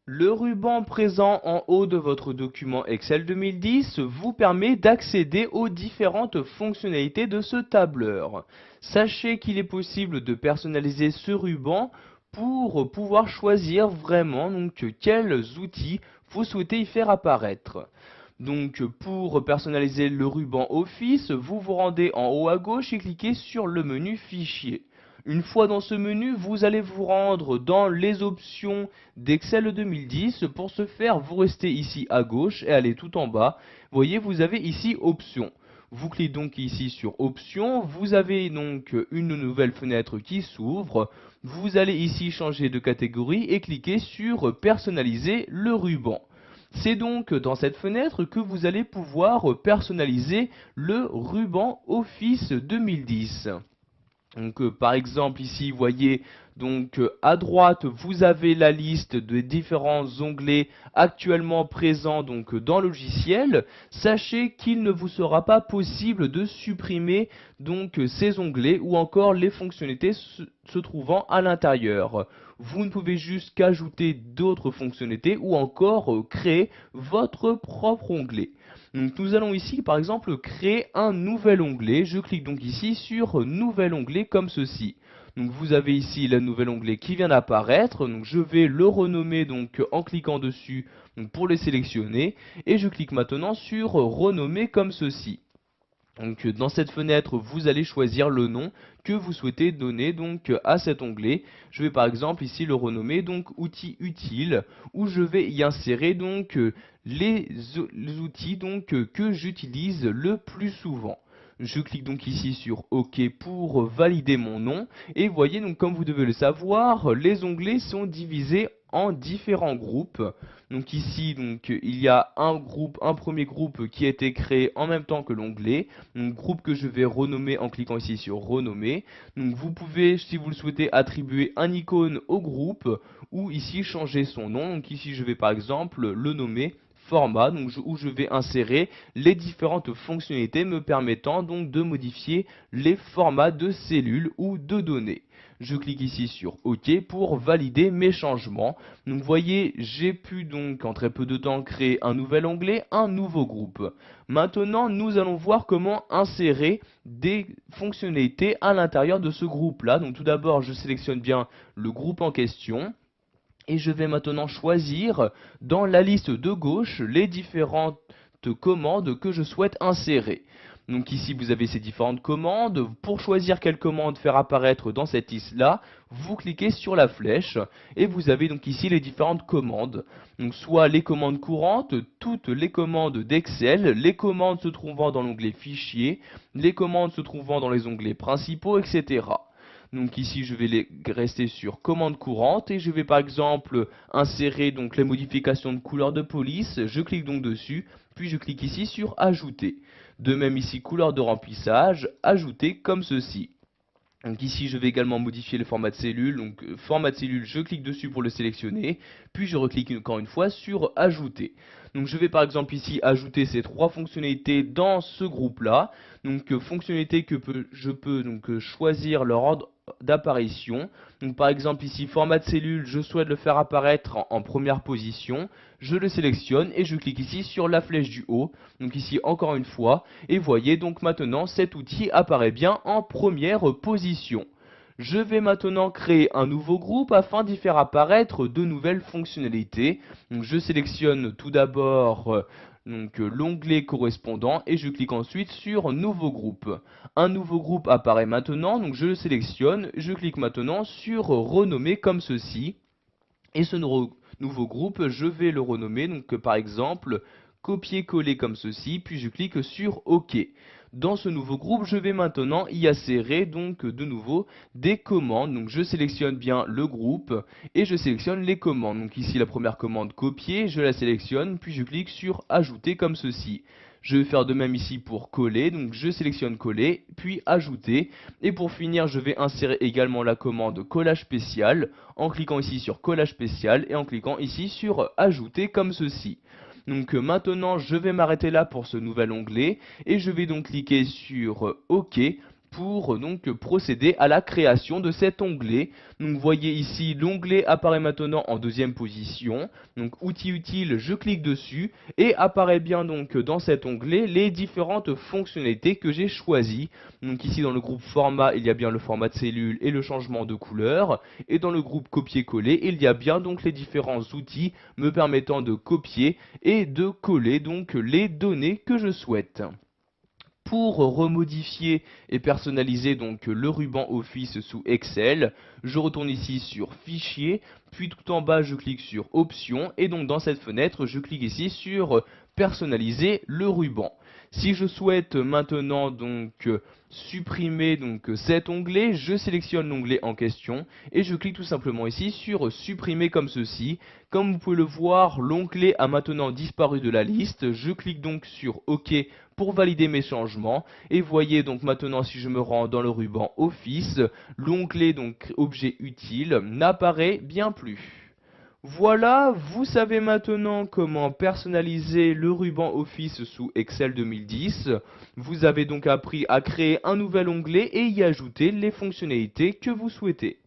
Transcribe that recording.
Le ruban présent en haut de votre document Excel 2010 vous permet d'accéder aux différentes fonctionnalités de ce tableur. Sachez qu'il est possible de personnaliser ce ruban pour pouvoir choisir vraiment quels outils vous souhaitez y faire apparaître. Donc pour personnaliser le ruban Office, vous vous rendez en haut à gauche et cliquez sur le menu Fichier. Une fois dans ce menu, vous allez vous rendre dans les options d'Excel 2010. Pour ce faire, vous restez ici à gauche et allez tout en bas. Vous voyez, vous avez ici Options. Vous cliquez donc ici sur Options. Vous avez donc une nouvelle fenêtre qui s'ouvre. Vous allez ici changer de catégorie et cliquer sur Personnaliser le ruban. C'est donc dans cette fenêtre que vous allez pouvoir personnaliser le ruban Office 2010. Donc par exemple ici vous voyez à droite vous avez la liste des différents onglets actuellement présents dans le logiciel. Sachez qu'il ne vous sera pas possible de supprimer ces onglets ou encore les fonctionnalités se trouvant à l'intérieur. Vous ne pouvez juste qu'ajouter d'autres fonctionnalités ou encore créer votre propre onglet. Donc nous allons ici par exemple créer un nouvel onglet. Je clique donc ici sur nouvel onglet comme ceci. Donc vous avez ici le nouvel onglet qui vient d'apparaître. Donc je vais le renommer en cliquant dessus pour le sélectionner et je clique maintenant sur renommer comme ceci. Donc dans cette fenêtre, vous allez choisir le nom que vous souhaitez donner à cet onglet. Je vais par exemple ici le renommer outils utiles où je vais y insérer les outils que j'utilise le plus souvent. Je clique donc ici sur OK pour valider mon nom et voyez comme vous devez le savoir, les onglets sont divisés en différents groupes. Donc ici il y a un premier groupe qui a été créé en même temps que l'onglet, groupe que je vais renommer en cliquant ici sur renommer. Donc vous pouvez, si vous le souhaitez, attribuer un icône au groupe ou ici changer son nom. Donc ici je vais par exemple le nommer format, où je vais insérer les différentes fonctionnalités me permettant de modifier les formats de cellules ou de données. Je clique ici sur OK pour valider mes changements. Donc vous voyez, j'ai pu en très peu de temps créer un nouvel onglet, un nouveau groupe. Maintenant, nous allons voir comment insérer des fonctionnalités à l'intérieur de ce groupe-là. Donc tout d'abord, je sélectionne bien le groupe en question. Et je vais maintenant choisir dans la liste de gauche les différentes commandes que je souhaite insérer. Donc ici vous avez ces différentes commandes. Pour choisir quelle commande faire apparaître dans cette liste-là, vous cliquez sur la flèche et vous avez donc ici les différentes commandes. Donc soit les commandes courantes, toutes les commandes d'Excel, les commandes se trouvant dans l'onglet Fichier, les commandes se trouvant dans les onglets principaux, etc. Donc ici je vais rester sur commande courante et je vais par exemple insérer les modifications de couleur de police. Je clique donc dessus, puis je clique ici sur ajouter. De même ici couleur de remplissage, ajouter comme ceci. Donc ici je vais également modifier le format de cellule, format de cellule, je clique dessus pour le sélectionner, puis je reclique encore une fois sur ajouter. Donc je vais par exemple ici ajouter ces trois fonctionnalités dans ce groupe là. Donc fonctionnalités que je peux choisir leur ordre d'apparition. Donc par exemple ici format de cellule, je souhaite le faire apparaître en première position. Je le sélectionne et je clique ici sur la flèche du haut. Donc ici encore une fois. Et voyez donc maintenant cet outil apparaît bien en première position. Je vais maintenant créer un nouveau groupe afin d'y faire apparaître de nouvelles fonctionnalités. Donc je sélectionne tout d'abord l'onglet correspondant et je clique ensuite sur nouveau groupe. Un nouveau groupe apparaît maintenant, donc je le sélectionne, je clique maintenant sur renommer comme ceci. Et ce nouveau groupe, je vais le renommer par exemple copier-coller comme ceci, puis je clique sur OK. Dans ce nouveau groupe, je vais maintenant y insérer de nouveau des commandes. Donc je sélectionne bien le groupe et je sélectionne les commandes. Donc ici la première commande copier, je la sélectionne, puis je clique sur ajouter comme ceci. Je vais faire de même ici pour coller, donc je sélectionne coller, puis ajouter. Et pour finir, je vais insérer également la commande collage spécial en cliquant ici sur collage spécial et en cliquant ici sur ajouter comme ceci. Donc maintenant je vais m'arrêter là pour ce nouvel onglet et je vais donc cliquer sur OK pour donc procéder à la création de cet onglet. Donc vous voyez ici l'onglet apparaît maintenant en deuxième position. Donc outils utiles, je clique dessus et apparaît bien donc dans cet onglet les différentes fonctionnalités que j'ai choisies. Donc ici dans le groupe format, il y a bien le format de cellule et le changement de couleur, et dans le groupe copier-coller, il y a bien donc les différents outils me permettant de copier et de coller donc les données que je souhaite. Pour remodifier et personnaliser donc le ruban Office sous Excel, je retourne ici sur Fichier, puis tout en bas je clique sur Options et donc dans cette fenêtre je clique ici sur Personnaliser le ruban. Si je souhaite maintenant donc supprimer donc cet onglet, je sélectionne l'onglet en question et je clique tout simplement ici sur supprimer comme ceci. Comme vous pouvez le voir, l'onglet a maintenant disparu de la liste. Je clique donc sur OK pour valider mes changements et voyez donc maintenant si je me rends dans le ruban Office, l'onglet donc objet utile n'apparaît bien plus. Voilà, vous savez maintenant comment personnaliser le ruban Office sous Excel 2010. Vous avez donc appris à créer un nouvel onglet et y ajouter les fonctionnalités que vous souhaitez.